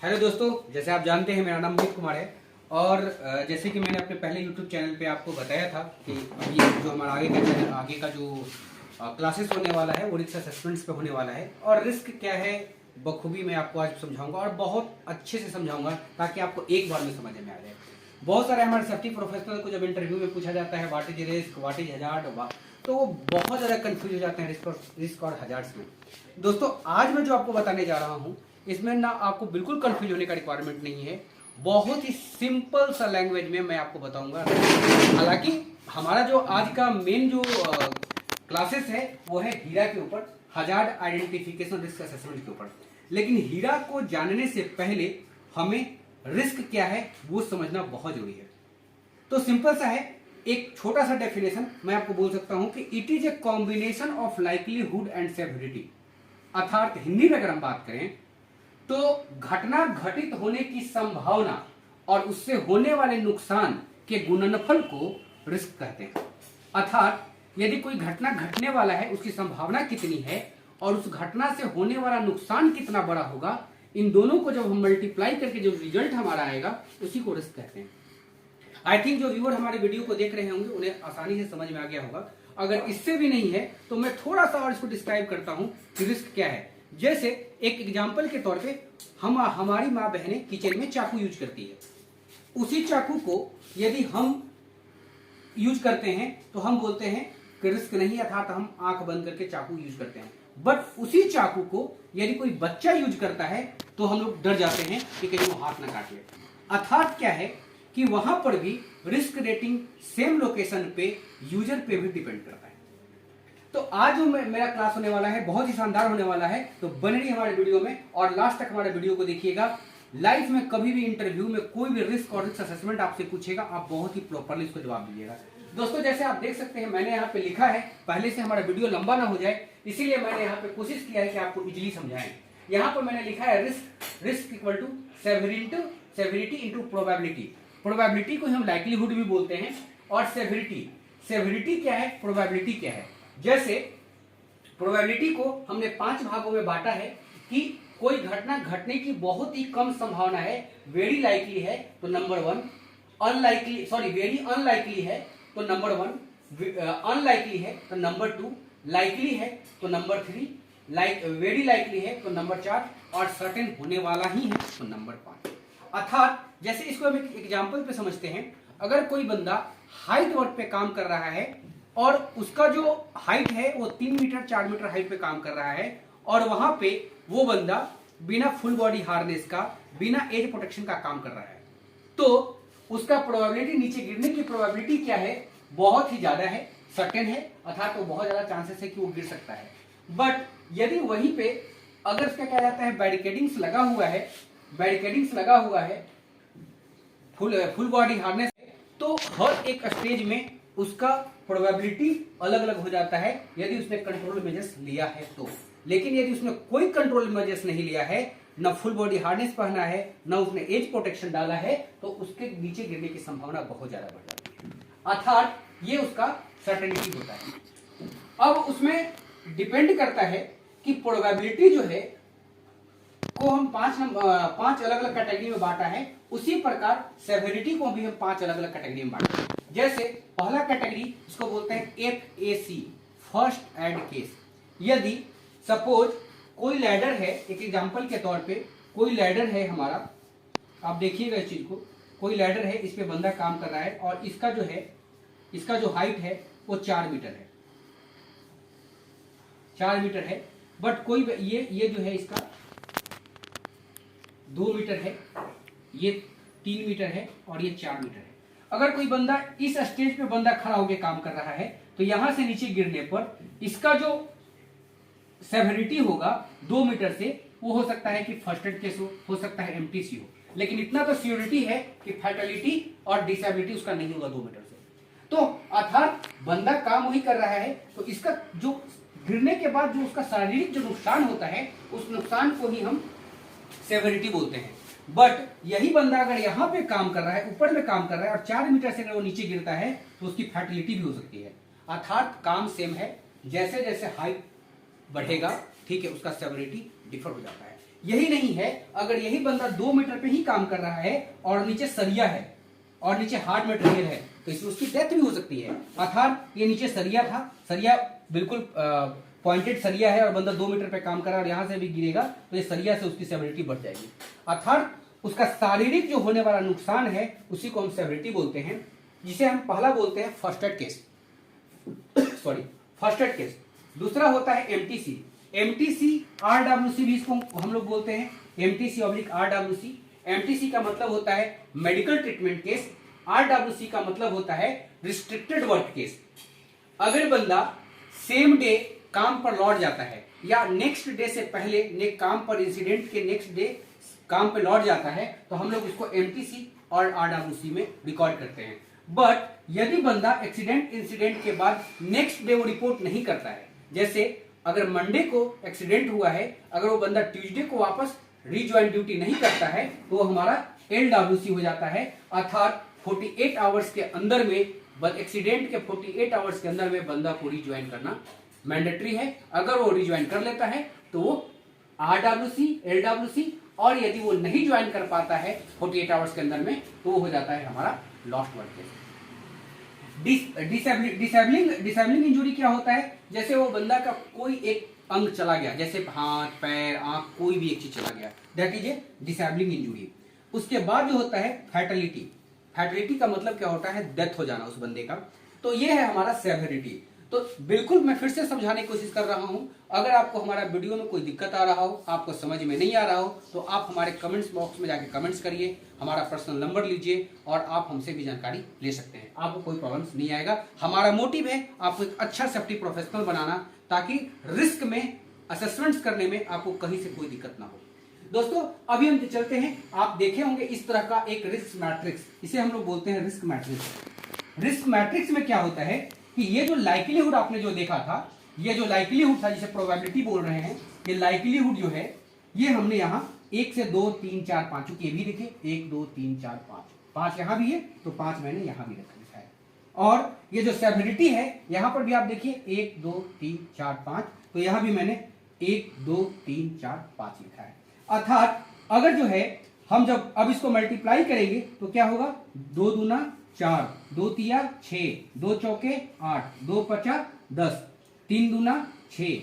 Hello दोस्तों, जैसे आप जानते हैं मेरा नाम मोहित कुमार है। और जैसे कि मैंने अपने पहले यूट्यूब चैनल पे आपको बताया था कि अभी जो हमारा आगे का जो क्लासेस होने वाला है वो रिस्क असेसमेंट्स पे होने वाला है। और रिस्क क्या है बखूबी मैं आपको आज समझाऊंगा और बहुत अच्छे से समझाऊंगा ताकि आपको एक बार में समझ में आ जाए। बहुत सारे हमारे सेफ्टी प्रोफेशनल को जब इंटरव्यू में पूछा जाता है what is risk, what is hazard, तो वो बहुत ज़्यादा कंफ्यूज हो जाते हैं रिस्क और हजार्ड्स में। दोस्तों आज मैं जो आपको बताने जा रहा हूँ इसमें ना आपको बिल्कुल कंफ्यूज होने का रिक्वायरमेंट नहीं है। बहुत ही सिंपल सा लैंग्वेज में मैं आपको बताऊंगा। हालांकि हमारा जो आज का मेन जो क्लासेस है वो है हीरा के ऊपर, हजार्ड आइडेंटिफिकेशन रिस्क असेसमेंट के ऊपर। लेकिन हीरा को जानने से पहले हमें रिस्क क्या है वो समझना बहुत जरूरी है। तो सिंपल सा है, एक छोटा सा डेफिनेशन मैं आपको बोल सकता हूं कि it is a combination of likelihood and severity. अर्थात हिंदी में अगर हम बात करें तो घटना घटित होने की संभावना और उससे होने वाले नुकसान के गुणनफल को रिस्क कहते हैं। अर्थात यदि कोई घटना घटने वाला है उसकी संभावना कितनी है और उस घटना से होने वाला नुकसान कितना बड़ा होगा, इन दोनों को जब हम मल्टीप्लाई करके जो रिजल्ट हमारा आएगा उसी को रिस्क कहते हैं। आई थिंक जो व्यूअर हमारे वीडियो को देख रहे होंगे उन्हें आसानी से समझ में आ गया होगा। अगर इससे भी नहीं है तो मैं थोड़ा सा और इसको डिस्क्राइब करता हूं कि रिस्क क्या है। जैसे एक एग्जांपल के तौर पे हमारी माँ बहनें किचन में चाकू यूज करती है। उसी चाकू को यदि हम यूज करते हैं तो हम बोलते हैं कि रिस्क नहीं, अर्थात हम आंख बंद करके चाकू यूज करते हैं। बट उसी चाकू को यदि कोई बच्चा यूज करता है तो हम लोग डर जाते हैं कि कहीं वो हाथ ना काट ले। अर्थात क्या है कि वहां पर भी रिस्क रेटिंग सेम लोकेशन पे यूजर पे भी डिपेंड करता है। तो आज जो मेरा क्लास होने वाला है बहुत ही शानदार होने वाला है, तो बने रहिए हमारे वीडियो में और लास्ट तक हमारे वीडियो को देखिएगा। लाइफ में कभी भी इंटरव्यू में कोई भी रिस्क और रिस्क असेसमेंट आपसे पूछेगा, आप बहुत ही प्रॉपरली उसको जवाब दीजिएगा। दोस्तों जैसे आप देख सकते हैं मैंने यहाँ पे लिखा है, पहले से हमारा वीडियो लंबा ना हो जाए इसीलिए मैंने यहाँ पे कोशिश किया है कि आपको इजिली समझाएं। यहाँ पर मैंने लिखा है risk equal to severity into probability. Probability को हम लाइकलीहुड भी बोलते हैं और सेवरिटी क्या है, प्रोबेबिलिटी क्या है। जैसे प्रोबेबिलिटी को हमने 5 भागों में बांटा है कि कोई घटना घटने की बहुत ही कम संभावना है, वेरी लाइकली है तो नंबर 1, वेरी अनलाइकली है तो नंबर 1, अनलाइकली है तो नंबर 2, लाइकली है तो नंबर 3, वेरी लाइकली है तो नंबर 4 और सर्टेन होने वाला ही है तो नंबर 5। अर्थात जैसे इसको हम एक एग्जांपल पे समझते हैं, अगर कोई बंदा हाइट वर्क पे काम कर रहा है और उसका जो हाइट है वो 3 मीटर 4 मीटर हाइट पे काम कर रहा है और वहां पे वो बंदा बिना फुल बॉडी हार्नेस का, बिना एज प्रोटेक्शन का काम कर रहा है, तो उसका प्रोबेबिलिटी, नीचे गिरने की प्रोबेबिलिटी क्या है, बहुत ही ज्यादा है, सर्टेन है, अर्थात तो बहुत ज्यादा चांसेस है कि वो गिर सकता है। बट यदि वहीं पे अगर उसका क्या जाता है बैरिकेडिंग्स लगा हुआ है, फुल बॉडी हार्नेस, तो हर एक स्टेज में उसका प्रोबेबिलिटी अलग अलग हो जाता है यदि उसने कंट्रोल मेजर्स लिया है तो। लेकिन यदि उसने कोई कंट्रोल मेजर्स नहीं लिया है, न फुल बॉडी हार्नेस पहना है, न उसने एज प्रोटेक्शन डाला है, तो उसके नीचे गिरने की संभावना बहुत ज्यादा बढ़ जाती है। अर्थात ये उसका सर्टेनिटी होता है। अब उसमें डिपेंड करता है कि प्रोबेबिलिटी जो है को हम 5 अलग अलग कैटेगरी में बांटा है, उसी प्रकार सेवरिटी को भी हम 5 अलग अलग कैटेगरी में बांटे हैं। जैसे पहला कैटेगरी इसको बोलते हैं FAC, फर्स्ट एड केस। यदि सपोज कोई लैडर है, एक एग्जांपल के तौर पे कोई लैडर है हमारा, आप देखिएगा इस चीज को, कोई लैडर है, इस पे बंदा काम कर रहा है और इसका जो हाइट है वो 4 मीटर है, 4 मीटर है। बट कोई ये जो है इसका 2 मीटर है, ये 3 मीटर है और ये 4 मीटर है। अगर कोई बंदा इस स्टेज पे बंदा खड़ा होकर काम कर रहा है तो यहां से नीचे गिरने पर इसका जो सेवरिटी होगा 2 मीटर से, वो हो सकता है कि फर्स्ट एड केस हो सकता है MTC हो, लेकिन इतना तो श्योरिटी है कि फैटेलिटी और डिसेबिलिटी उसका नहीं होगा 2 मीटर से। तो अर्थात बंदा काम वही कर रहा है, तो इसका जो गिरने के बाद जो उसका शारीरिक जो नुकसान होता है उस नुकसान को ही हम सेवरिटी बोलते हैं। बट यही बंदा अगर यहाँ पे काम कर रहा है, ऊपर में काम कर रहा है और 4 मीटर से अगर वो नीचे गिरता है तो उसकी फैटिलिटी भी हो सकती है। अर्थात काम सेम है, जैसे जैसे हाइट बढ़ेगा, ठीक है, उसका सेवरिटी डिफर हो जाता है। यही नहीं है, अगर यही बंदा 2 मीटर पे ही काम कर रहा है और नीचे सरिया है और नीचे हार्ड मटेरियल है, तो इसमें उसकी डेथ भी हो सकती है। अर्थात ये नीचे सरिया था, सरिया बिल्कुल पॉइंटेड सरिया है और बंदा 2 मीटर पे काम कर रहा है और यहां से भी गिरेगा तो ये सरिया से उसकी सेवरिटी बढ़ जाएगी। अर्थात उसका शारीरिक जो होने वाला नुकसान है उसी को हम सेवरिटी बोलते हैं, जिसे हम पहला बोलते हैं first aid case sorry first aid case. दूसरा होता है एमटीसी। एमटीसी आरडब्ल्यूसी भी इसको हम लोग बोलते हैं, एमटीसी ऑब्लिक आरडब्ल्यूसी। एमटीसी का मतलब होता है मेडिकल ट्रीटमेंट केस, आरडब्ल्यूसी का मतलब होता है रिस्ट्रिक्टेड वर्क केस। अगर बंदा सेम डे काम पर लौट जाता है या नेक्स्ट डे से पहले काम पर इंसिडेंट के नेक्स्ट डे काम पे लौट जाता है तो हम लोग उसको एमटीसी और आरडब्ल्यूसी में रिकॉर्ड करते हैं। बट यदि बंदा एक्सीडेंट इंसिडेंट के बाद नेक्स्ट डे वो रिपोर्ट नहीं करता है, जैसे अगर मंडे को एक्सीडेंट हुआ है, अगर वो बंदा ट्यूसडे को वापस रीज्वाइन ड्यूटी नहीं करता है तो वो हमारा एलडब्ल्यूसी हो जाता है। अर्थात 48 आवर्स के अंदर में, एक्सीडेंट के 48 आवर्स के अंदर में बंदा को रीज्वाइन करना मैंडेटरी है। अगर वो रीज्वाइन कर लेता है तो वो आरडब्ल्यूसी, एलडब्ल्यूसी, और यदि वो नहीं ज्वाइन कर पाता है 48 आवर्स के अंदर में तो वो हो जाता है हमारा lost work case. Disabling injury क्या होता है? जैसे वो बंदा का कोई एक अंग चला गया, जैसे हाथ, पैर, आंख, कोई भी एक चीज चला गया, that is a disabling injury. उसके बाद जो होता है फैटलिटी। फैटलिटी का मतलब क्या होता है? डेथ हो जाना उस बंदे का। तो ये है हमारा सेवरिटी। तो बिल्कुल मैं फिर से समझाने की कोशिश कर रहा हूं। अगर आपको हमारा वीडियो में कोई दिक्कत आ रहा हो, आपको समझ में नहीं आ रहा हो, तो आप हमारे कमेंट्स बॉक्स में जाके कमेंट्स करिए, हमारा पर्सनल नंबर लीजिए और आप हमसे भी जानकारी ले सकते हैं। आपको कोई प्रॉब्लम्स नहीं आएगा। हमारा मोटिव है आपको एक अच्छा सेफ्टी प्रोफेशनल बनाना, ताकि रिस्क में असेसमेंट्स करने में आपको कहीं से कोई दिक्कत ना हो। दोस्तों अभी हम चलते हैं, आप देखे होंगे इस तरह का एक रिस्क मैट्रिक्स, इसे हम लोग बोलते हैं रिस्क मैट्रिक्स। रिस्क मैट्रिक्स में क्या होता है कि ये जो लाइक्लीहुड आपने जो देखा था, ये जो लाइक्लीहुड था जिसे प्रोबेबिलिटी बोल रहे हैं, ये लाइक्लीहुड जो है ये हमने यहाँ 1 से 2 3 4 5, चूंकि ये भी देखे 1 2 3 4 5 यहाँ भी है तो 5 मैंने यहाँ भी रखा है। और ये जो सेवरिटी है यहाँ पर भी आप देखिए 1 2 3 4 5, तो यहाँ भी मैंने 1 2 3 4 5 लिखा है। अर्थात अगर जो है हम जब अब इसको मल्टीप्लाई करेंगे तो क्या होगा? 2 दूना 4, 2 तिया 6, 2 चौके 8, 2 पचा 10, 3 दूना 6,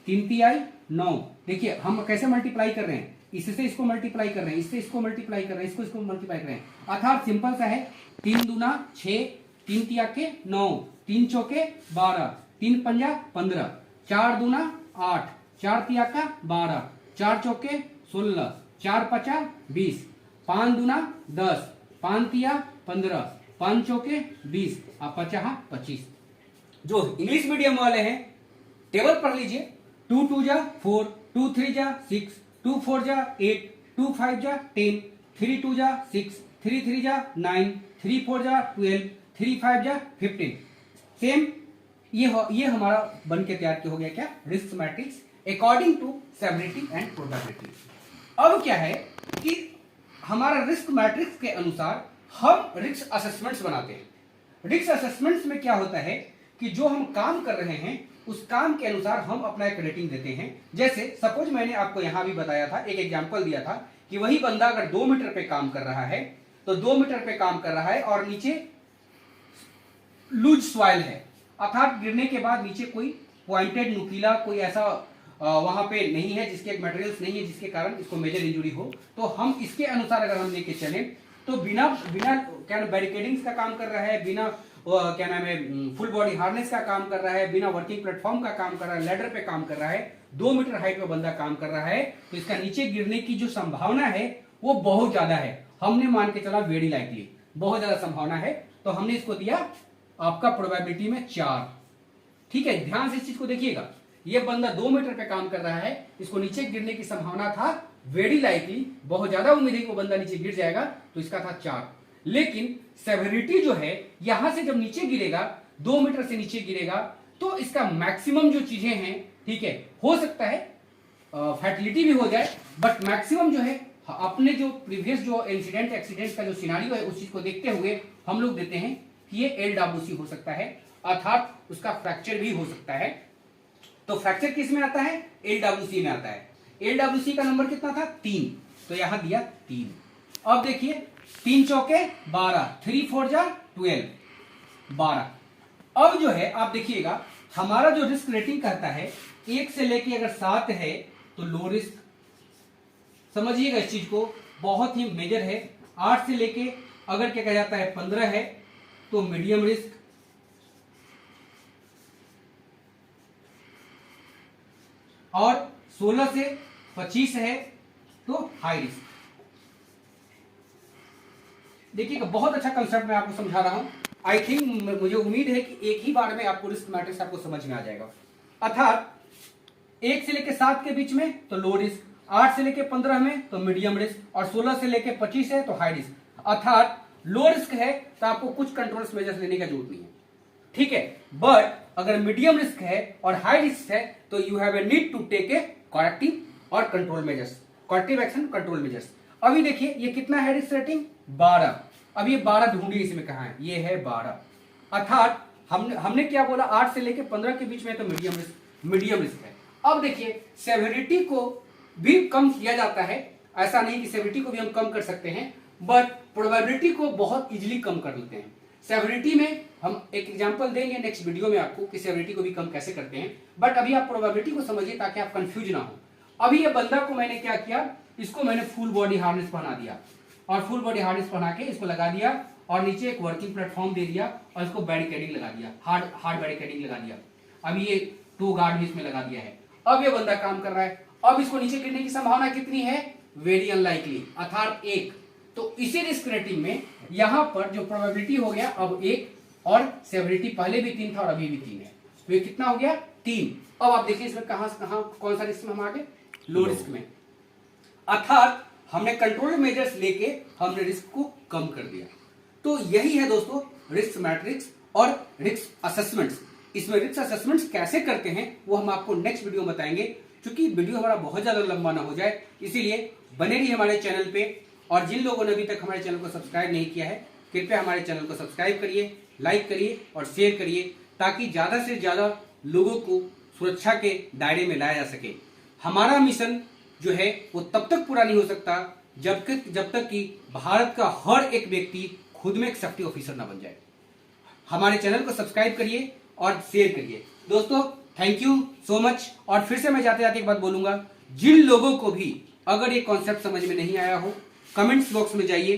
3 तिहाई 9। देखिए हम कैसे मल्टीप्लाई कर रहे हैं, इससे इसको मल्टीप्लाई कर रहे हैं, इससे इसको मल्टीप्लाई कर रहे हैं, इसको मल्टीप्लाई कर रहे हैं। अर्थात सिंपल सा है, 3 दूना 6, 3 तिया के 9, 3 चौके 12, 3 पंजा 15, 4 दूना 8, 4 तिया का 12, 4 चौके 16, 4 पचा 20, 5 दूना 10, 5 तिया 15, 5 चौके 20 और 50 25। जो इंग्लिश मीडियम वाले हैं टेबल पढ़ लीजिए, 2 2 जा 4, 2 3 जा 6, 2 4 जा 8, 2 5 जा 10, 3 2 जा 6, 3 3 जा 9, 3 4 जा 12, 3 5 जा 15। सेम ये हमारा बन के तैयार हो गया क्या? Risk matrix according to severity and probability. अब क्या है कि हमारा रिस्क मैट्रिक्स के अनुसार हम रिस्क असेसमेंट्स बनाते हैं। रिस्क असेसमेंट्स में क्या होता है कि जो हम काम कर रहे हैं उस काम के अनुसार हम अपना एक रेटिंग देते हैं। जैसे सपोज मैंने आपको यहां भी बताया था, एक एग्जांपल दिया था कि वही बंदा अगर 2 मीटर पे काम कर रहा है तो 2 मीटर पे काम कर रहा है और नीचे लूज सॉइल है, अर्थात गिरने के बाद नीचे कोई पॉइंटेड नुकीला कोई ऐसा वहां पे नहीं है, जिसके मटेरियल्स नहीं है जिसके कारण इसको मेजर इंजुरी हो, तो हम इसके अनुसार अगर हम लेके चले तो बिना क्या नाम बैरिकेडिंग्स का काम कर रहा है, बिना क्या नाम है फुल बॉडी हार्नेस का काम कर रहा है, बिना वर्किंग प्लेटफॉर्म का काम कर रहा है, लैडर पे काम कर रहा है, 2 मीटर हाइट पे बंदा काम कर रहा है, तो इसका नीचे गिरने की जो संभावना है वो बहुत ज्यादा है। हमने मान के चला वेरी लाइकली, बहुत ज्यादा संभावना है, तो हमने इसको दिया आपका प्रोबेबिलिटी में 4। ठीक है, ध्यान से इस चीज को देखिएगा, ये बंदा 2 मीटर पे काम कर रहा है, इसको नीचे गिरने की संभावना था वेरी लाइकली, बहुत ज्यादा उम्मीद है कि वो बंदा नीचे गिर जाएगा, तो इसका था 4। लेकिन सेवरिटी जो है यहां से जब नीचे गिरेगा, 2 मीटर से नीचे गिरेगा, तो इसका मैक्सिमम जो चीजें हैं, ठीक है, हो सकता है फैटिलिटी भी हो जाए, बट मैक्सिमम जो है अपने जो प्रीवियस जो इंसिडेंट एक्सीडेंट का जो सिनारियो है उस चीज को देखते हुए हम लोग देते हैं कि ये एलडब्ल्यूसी हो सकता है, अर्थात उसका फ्रैक्चर भी हो सकता है। तो फ्रैक्चर किस में आता है? एलडब्ल्यूसी में आता है। LWC का नंबर कितना था 3, तो यहां दिया 3। अब देखिए 3 चौके 12, 3 4 जा 12, 12। अब जो है आप देखिएगा हमारा जो रिस्क रेटिंग कहता है 1 से लेके अगर 7 है तो लो रिस्क, समझिएगा इस चीज को, बहुत ही मेजर है। 8 से लेके अगर क्या कहा जाता है 15 है तो मीडियम रिस्क, और 16 से 25 है तो हाई रिस्क। देखिएगा बहुत अच्छा कंसेप्ट मैं आपको समझा रहा हूं। आई थिंक, मुझे उम्मीद है कि एक ही बार में आपको रिस्क मैट्रिक्स आपको समझ में आ जाएगा। अर्थात 1 से लेके 7 के बीच में तो लो रिस्क, 8 से लेके 15 में तो मीडियम रिस्क, और 16 से लेके 25 है तो हाई रिस्क। अर्थात लो रिस्क है तो आपको कुछ कंट्रोल मेजर्स लेने की जरूरत नहीं है, ठीक है। बट अगर मीडियम रिस्क है और हाई रिस्क है तो you have a need to take a corrective और control measures, corrective action, control measures. अभी देखिए ये कितना है रिस्क रेटिंग 12। अब ये 12 ढूंढिए इसमें कहां है, ये है 12। अर्थात हमने क्या बोला 8 से लेके 15 के बीच में तो मीडियम रिस्क है। अब देखिए सेवेरिटी को भी कम किया जाता है, ऐसा नहीं कि सेवेरिटी को भी हम कम कर सकते हैं, बट प्रोबेबिलिटी को बहुत इजीली कम कर लेते हैं। सेवेरिटी में हम एक एग्जांपल देंगे नेक्स्ट वीडियो में आपको कि सेवेरिटी को भी कम कैसे करते हैं, बट अभी आप प्रोबेबिलिटी को समझिए ताकि आप कंफ्यूज ना हो। अभी ये बंदा को मैंने क्या किया, इसको मैंने फुल बॉडी हार्नेस पहना दिया, और फुल बॉडी हार्नेस पहना के इसको लगा दिया, और नीचे एक वर्किंग प्लेटफॉर्म दे दिया, और इसको बैरिकेडिंग लगा दिया, हार्ड बैरिकेडिंग लगा दिया। अभी ये 2 गार्ड भी इसमें लगा दिया है। अब ये बंदा काम कर रहा है। अब इसको नीचे गिरने की संभावना कितनी है, वेरी अनलाइकली, अर्थात 1। तो इसी रिस्क रेटिंग में यहां पर जो प्रोबेबिलिटी हो गया अब 1, और सेवरिटी पहले भी 3 था और अभी भी 3 है, तो ये कितना हो गया 3। अब आप देखिए इसमें कहां कौन सा रिस्क में हम आ गए, लो रिस्क में। अर्थात हमने कंट्रोल मेजर्स लेके हमने रिस्क को कम कर दिया। तो यही है दोस्तों रिस्क मैट्रिक्स और रिस्क असेसमेंट्स। इसमें रिस्क असेसमेंट्स कैसे करते हैं वो हम आपको नेक्स्ट वीडियो में बताएंगे। क्योंकि वीडियो हमारा बहुत ज्यादा लंबा ना हो जाए, इसीलिए बने रहिए हमारे चैनल पे। और जिन लोगों ने अभी तक हमारे चैनल को सब्सक्राइब नहीं किया है, कृपया हमारे चैनल को सब्सक्राइब करिए, लाइक करिए और शेयर करिए, ताकि ज्यादा से ज्यादा लोगों को सुरक्षा के दायरे में लाया जा सके। हमारा मिशन जो है वो तब तक पूरा नहीं हो सकता जब तक कि भारत का हर एक व्यक्ति खुद में एक सेफ्टी ऑफिसर ना बन जाए। हमारे चैनल को सब्सक्राइब करिए और शेयर करिए। दोस्तों थैंक यू सो मच। और फिर से मैं जाते जाते एक बात बोलूंगा, जिन लोगों को भी अगर ये कॉन्सेप्ट समझ में नहीं आया हो, कमेंट्स बॉक्स में जाइए,